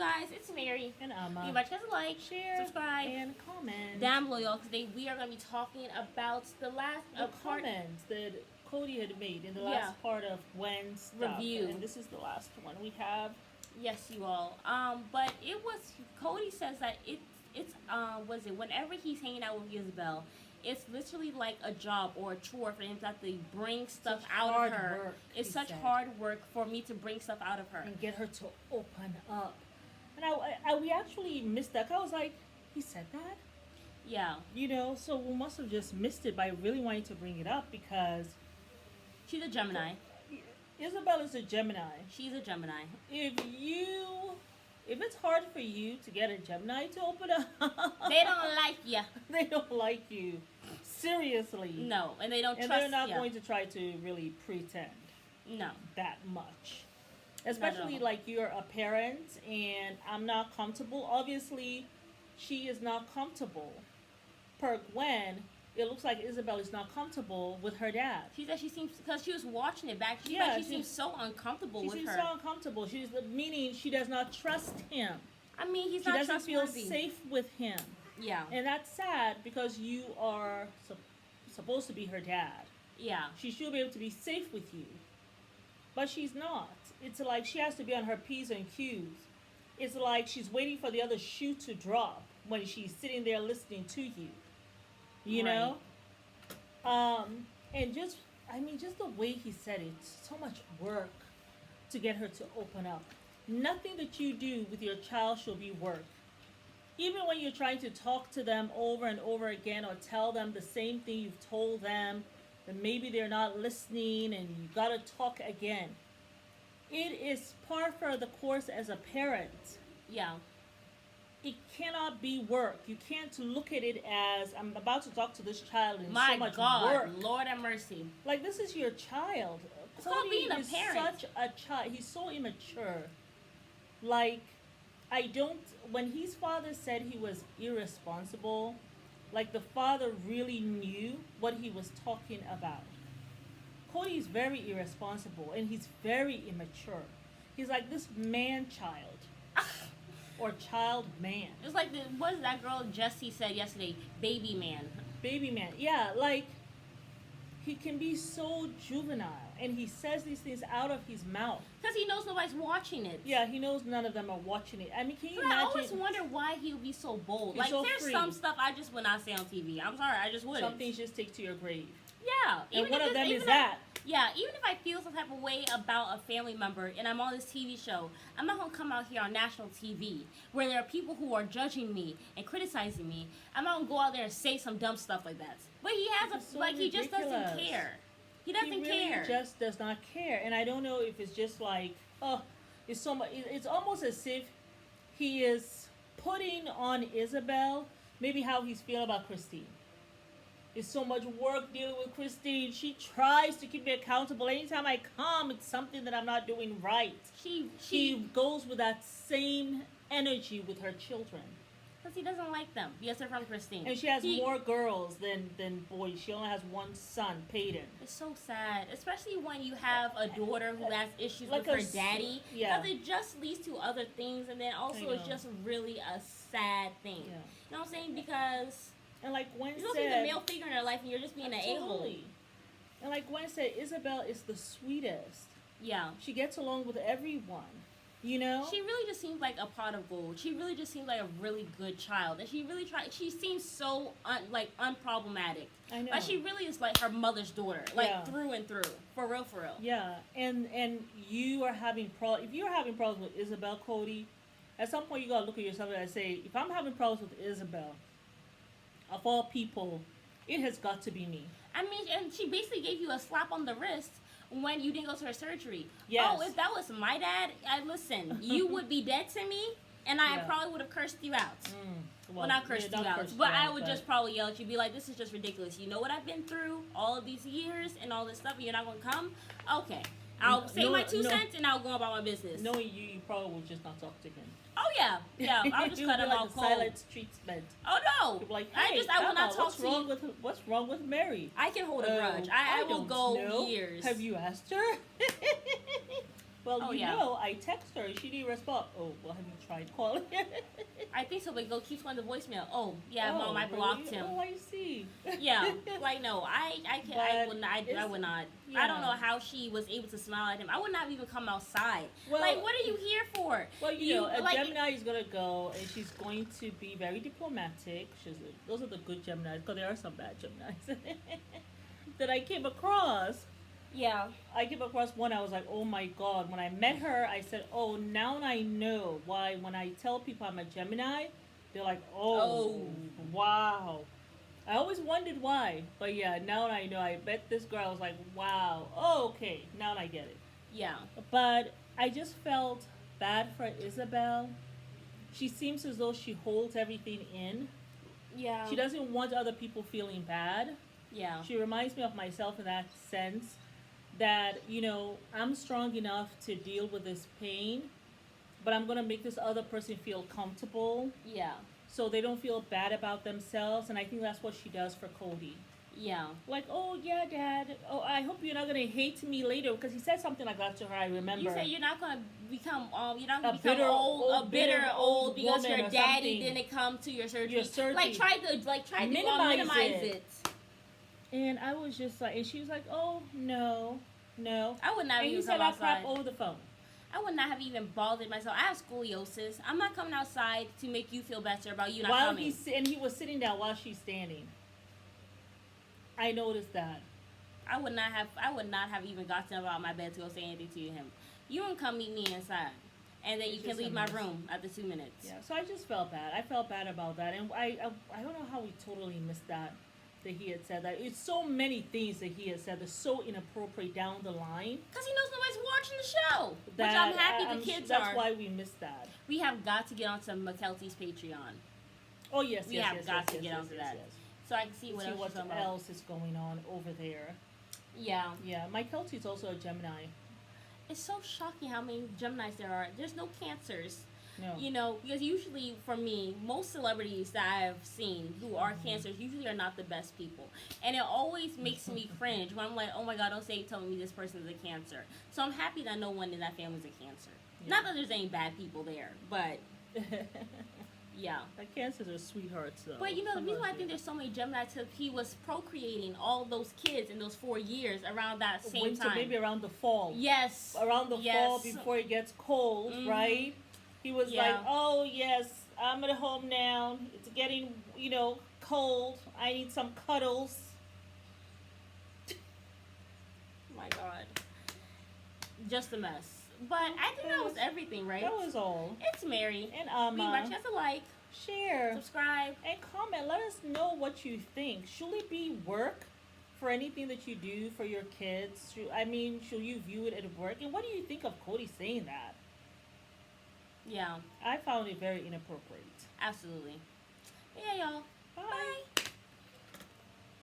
guys, it's Mary. And Amma. You guys like, Share, subscribe, and comment. down below, y'all, because we are going to be talking about the last comments that Cody had made in the last part of Gwen's review. And this is the last one we have. Yes, you all. But it was, Cody says that it's whenever he's hanging out with Isabelle, it's literally like a job or a chore for him to have to bring stuff out of her. It's such hard work for me to bring stuff out of her. And get her to open up. And we actually missed that. I was like, he said that? Yeah. You know, so we must have just missed it by really wanting to bring it up because... She's a Gemini. Isabelle is a Gemini. She's a Gemini. If it's hard for you to get a Gemini to open up... They don't like you. They don't like you. Seriously. No, and they don't trust you. And they're not going to try to really pretend. No. That much. Especially like you're a parent and I'm not comfortable. Obviously, she is not comfortable. Per Gwen, it looks like Isabelle is not comfortable with her dad. She said she seems, because she was watching it back, she seems so uncomfortable with her. She seems so uncomfortable. Meaning she does not trust him. I mean, he's not trustworthy. She doesn't feel safe with him. Yeah. And that's sad because you are supposed to be her dad. Yeah. She should be able to be safe with you. But she's not. It's like she has to be on her P's and Q's. It's like she's waiting for the other shoe to drop when she's sitting there listening to you. You know? And just the way he said it, so much work to get her to open up. Nothing that you do with your child should be work. Even when you're trying to talk to them over and over again or tell them the same thing you've told them, that maybe they're not listening and you got to talk again. It is par for the course as a parent. Yeah. It cannot be work. You can't look at it as, I'm about to talk to this child and so much work. Lord have mercy. Like, this is your child. It's called being a parent. Such a child. He's so immature. Like, when his father said he was irresponsible, like the father really knew what he was talking about. Cody is very irresponsible and he's very immature. He's like this man-child. Or child man. It's like, what did that girl Jessie said yesterday? Baby man. Baby man. Yeah, like, he can be so juvenile. And he says these things out of his mouth. Because he knows nobody's watching it. Yeah, he knows none of them are watching it. I mean, can you imagine? I always wonder why he would be so bold. Like, so there's some stuff I just would not say on TV. I'm sorry, I just wouldn't. Some things just take to your grave. Yeah. And one of them is that. Yeah, even if I feel some type of way about a family member and I'm on this TV show, I'm not going to come out here on national TV where there are people who are judging me and criticizing me. I'm not going to go out there and say some dumb stuff like that. But he has he just doesn't care. He doesn't care. He just does not care. And I don't know if it's just like, it's so much. It's almost as if he is putting on Isabelle maybe how he's feeling about Christine. It's so much work dealing with Christine. She tries to keep me accountable. Anytime I come, it's something that I'm not doing right. She goes with that same energy with her children. Because he doesn't like them. Yes, they're from Christine. And she has more girls than boys. She only has one son, Peyton. It's so sad. Especially when you have a daughter who has issues with her daddy. Yeah. Because it just leads to other things. And then also it's just really a sad thing. Yeah. You know what I'm saying? Because... And like Gwen said... You don't see the male figure in her life and you're just being an a-hole. And like Gwen said, Isabelle is the sweetest. Yeah. She gets along with everyone. You know? She really just seems like a pot of gold. She really just seems like a really good child. And she really she seems so, unproblematic. I know. Like, she really is like her mother's daughter. Like, through and through. For real, for real. Yeah. And you are having problems... If you're having problems with Isabelle, Cody, at some point you gotta look at yourself and say, if I'm having problems with Isabelle, of all people, it has got to be me. I mean, and she basically gave you a slap on the wrist when you didn't go to her surgery. Yes. Oh, if that was my dad, listen, you would be dead to me, and I probably would have cursed you out. Well, not cursed you out, but I would just probably yell at you, be like, this is just ridiculous. You know what I've been through all of these years and all this stuff, and you're not going to come? Okay. I'll say my 2 cents, and I'll go about my business. Knowing you probably would just not talk to him. Oh, yeah. Yeah, I'll just cut him off cold. Silent treatment. Oh, no. Like, hey, I will not talk to you. What's wrong with Mary? I can hold a grudge. I will go years. Have you asked her? Well, Oh, you yeah. know, I text her. She didn't respond. Oh, well, have you tried calling her? I think so, but go keeps going to voicemail. Oh, yeah, mom, I really? blocked him. Oh, I see. Yeah, like no, I would not. I would not. I don't Yeah. know how she was able to smile at him. I would not even come outside. Well, like, what are you here for? Well, you know, a like, Gemini is gonna go, and she's going to be very diplomatic. Those are the good Geminis, because there are some bad Geminis that I came across. Yeah. I came across one. I was like, oh my god. When I met her, I said, oh, now I know why. When I tell people I'm a Gemini, they're like, oh. Wow. I always wondered why, but yeah, now I know. I met this girl. I was like, wow. Oh, okay. Now I get it. Yeah. But I just felt bad for Isabelle. She seems as though she holds everything in. Yeah. She doesn't want other people feeling bad. Yeah. She reminds me of myself in that sense that, you know, I'm strong enough to deal with this pain, but I'm going to make this other person feel comfortable. Yeah. So they don't feel bad about themselves. And I think that's what she does for Cody. Yeah. Like, oh, yeah, Dad. Oh, I hope you're not going to hate me later. Because he said something like that to her, I remember. You say you're not going to become, you're not going A to become bitter old, bitter old because woman your or daddy something. didn't come to your surgery. Your surgery. Like, try to minimize it. And I was just like, and she was like, oh, no. I would not And even he said come that outside. crap over the phone. I would not have even bothered myself. I have scoliosis. I'm not coming outside to make you feel better about you not While coming. and he was sitting down while she's standing. I noticed that. I would not have even gotten up out of my bed to go say anything to him. You can come meet me inside, and then you It's can just leave a my mess. room after 2 minutes. Yeah, so I just felt bad. I felt bad about that, and I don't know how we totally missed that he had said that. It's so many things that he had said that's so inappropriate down the line. Because he knows nobody's watching the show, which That I'm happy the kids that's are. That's why we missed that. We have got to get onto McKelty's Patreon. Oh yes, we have got to get onto that, so I can see what else is going on over there. Yeah. Yeah, Mike Kelty's also a Gemini. It's so shocking how many Geminis there are. There's no Cancers. No. You know, because usually for me, most celebrities that I've seen who are Cancers usually are not the best people. And it always makes me cringe when I'm like, oh my God, don't say telling me this person's a Cancer. So I'm happy that no one in that family's a Cancer. Yeah. Not that there's any bad people there, but yeah. The Cancers are sweethearts though. But you know, the reason why I think there's so many Geminis is he was procreating all those kids in those 4 years around that same Winter, time. maybe around the fall. Yes. Around the fall before it gets cold, right? He was like, oh, yes, I'm at home now. It's getting, cold. I need some cuddles. My God. Just a mess. But I think that was everything, right? That was all. It's Mary. And Amma. Leave my chance to like, share, subscribe, and comment. Let us know what you think. Should it be work for anything that you do for your kids? Should you view it at work? And what do you think of Cody saying that? Yeah. I found it very inappropriate. Absolutely. Yeah, y'all. Bye. Bye.